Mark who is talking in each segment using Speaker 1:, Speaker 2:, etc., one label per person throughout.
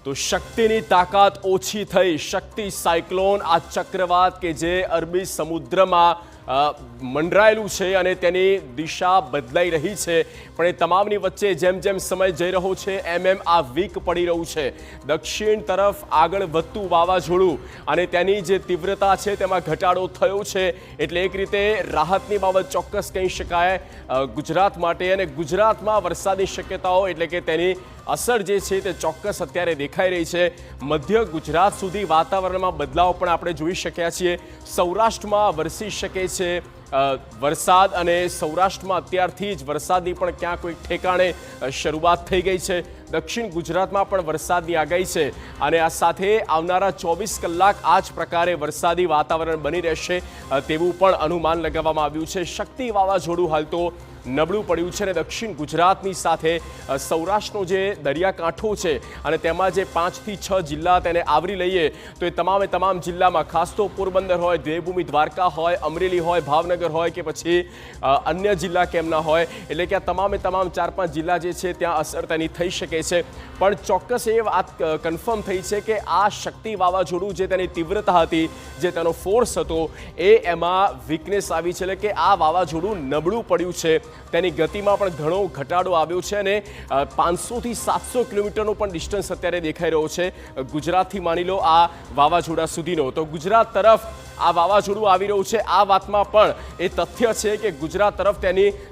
Speaker 1: તો શક્તિની તાકાત ઓછી થઈ। શક્તિ સાયક્લોન આ ચક્રવાત કે જે અરબી સમુદ્રમાં મંડરાયેલું છે અને તેની દિશા બદલાઈ રહી છે, પણ એ તમામની વચ્ચે જેમ જેમ સમય જઈ રહ્યો છે એમ આ વીક પડી રહ્યું છે। દક્ષિણ તરફ આગળ વધતું વાવાઝોડું અને તેની જે તીવ્રતા છે તેમાં ઘટાડો થયો છે, એટલે એક રીતે રાહતની બાબત ચોક્કસ કહી શકાય ગુજરાત માટે। અને ગુજરાતમાં વરસાદની શક્યતાઓ એટલે કે તેની અસર જે છે તે ચોક્કસ અત્યારે દેખાઈ રહી છે। મધ્ય ગુજરાત સુધી વાતાવરણમાં બદલાવ પણ આપણે જોઈ શક્યા છીએ। સૌરાષ્ટ્રમાં વરસી શકે છે વરસાદ અને સૌરાષ્ટ્રમાં અત્યારથી જ વરસાદની પણ ક્યાં કોઈ ઠેકાણે શરૂઆત થઈ ગઈ છે। દક્ષિણ ગુજરાતમાં પણ વરસાદની આગાહી છે અને આ સાથે આવનારા 24 કલાક આ જ પ્રકારે વરસાદી વાતાવરણ બની રહેશે તેવું પણ અનુમાન લગાવવામાં આવ્યું છે। શક્તિ વાવાઝોડું હાલ તો નબળું પડ્યું છે અને દક્ષિણ ગુજરાતની સાથે સૌરાષ્ટ્રનો જે દરિયાકાંઠો છે અને તેમાં જે 5 થી 6 જિલ્લા તેને આવરી લઈએ તો એ તમામ જિલ્લામાં ખાસ તો પોરબંદર હોય, દેવભૂમિ દ્વારકા હોય, અમરેલી હોય, ભાવનગર હોય કે પછી અન્ય જિલ્લા કેમ ના હોય, એટલે કે આ તમામ 4-5 જિલ્લા જે છે ત્યાં અસર તેની થઈ શકે છે। પણ ચોક્કસ એ વાત કન્ફર્મ થઈ છે કે આ શક્તિ વાવાઝોડું જે તેની તીવ્રતા હતી, જે તેનો ફોર્સ હતો, એમાં વીકનેસ આવી છે, એટલે કે આ વાવાઝોડું નબળું પડ્યું છે। તેની ગતિમાં પણ ઘણો ઘટાડો આવ્યો છે અને 500 થી 700 કિલોમીટરનો પણ ડિસ્ટન્સ અત્યારે દેખાઈ રહ્યો છે ગુજરાતથી માની લો આ વાવાઝોડા સુધીનો। તો ગુજરાત તરફ આ વાવાઝોડું આવી રહ્યું છે, આ વાતમાં પણ એ તથ્ય છે કે ગુજરાત તરફ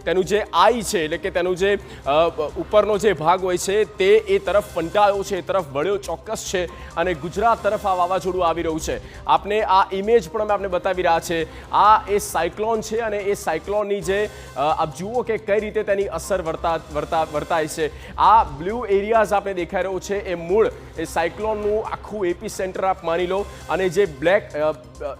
Speaker 1: તેનું જે આઈ છે એટલે કે તેનું જે ઉપરનો જે ભાગ હોય છે તે એ તરફ ફંટાયો છે, એ તરફ વળ્યો ચોક્કસ છે અને ગુજરાત તરફ આ વાવાઝોડું આવી રહ્યું છે। આપને આ ઇમેજ પણ અમે આપને બતાવી રહ્યા છે। આ એ સાયક્લોન છે અને એ સાયક્લોનની જે આપ જુઓ કે કઈ રીતે તેની અસર વર્તાય છે। આ બ્લુ એરિયાઝ આપણે દેખાઈ રહ્યો છે એ મૂળ એ સાયક્લોનનું આખું એપી સેન્ટર આપ માની લો અને જે બ્લેક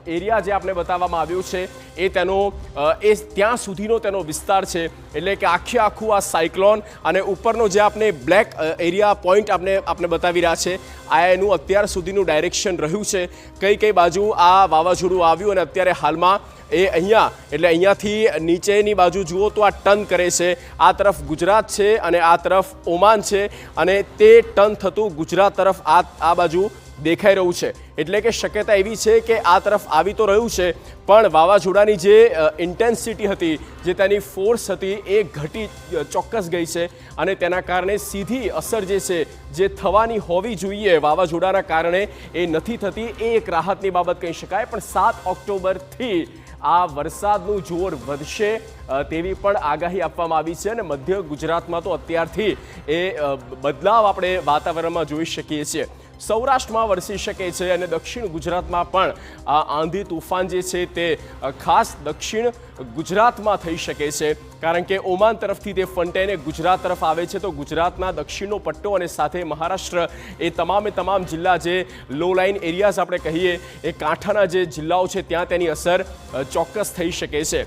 Speaker 1: એરિયા જે આપણે બતાવવામાં આવ્યું છે એ ત્યાં સુધીનો તેનો વિસ્તાર છે, એટલે કે આખું આ સાયક્લોન અને ઉપરનો જે આપણે બ્લેક એરિયા પોઈન્ટ આપણે બતાવી રહ્યા છે આ એનું અત્યાર સુધીનું ડાયરેક્શન રહ્યું છે। કઈ બાજુ આ વાવાઝોડું આવ્યું અને અત્યારે હાલમાં એ અહીંયા એટલે અહીંયાથી નીચેની બાજુ જુઓ તો આ ટર્ન કરે છે, આ તરફ ગુજરાત છે અને આ તરફ ઓમાન છે અને તે ટર્ન થતું ગુજરાત તરફ આ બાજુ દેખાઈ રહ્યું છે। એટલે કે શક્યતા એવી છે કે આ તરફ આવી તો રહ્યું છે પણ વાવાઝોડાની જે ઇન્ટેન્સિટી હતી, જે તેની ફોર્સ હતી એ ઘટી ચોક્કસ ગઈ છે અને તેના કારણે સીધી અસર જે છે જે થવાની હોવી જોઈએ વાવાઝોડાના કારણે એ નથી થતી। એ એક રાહતની બાબત કહી શકાય। પણ 7 ઓક્ટોબરથી આ વરસાદનું જોર વધશે તેવી પણ આગાહી આપવામાં આવી છે અને મધ્ય ગુજરાતમાં તો અત્યારથી એ બદલાવ આપણે વાતાવરણમાં જોઈ શકીએ છીએ। સૌરાષ્ટ્રમાં વરસી શકે છે અને દક્ષિણ ગુજરાતમાં પણ આ આંધી તુફાન જે છે તે ખાસ દક્ષિણ ગુજરાતમાં થઈ શકે છે, કારણ કે ઓમાન તરફથી તે ફંટાઈને ગુજરાત તરફ આવે છે તો ગુજરાતના દક્ષિણનો પટ્ટો અને સાથે મહારાષ્ટ્ર એ તમામ જિલ્લા જે લો લાઇન એરિયાઝ આપણે કહીએ એ કાંઠાના જે જિલ્લાઓ છે ત્યાં તેની અસર ચોક્કસ થઈ શકે છે।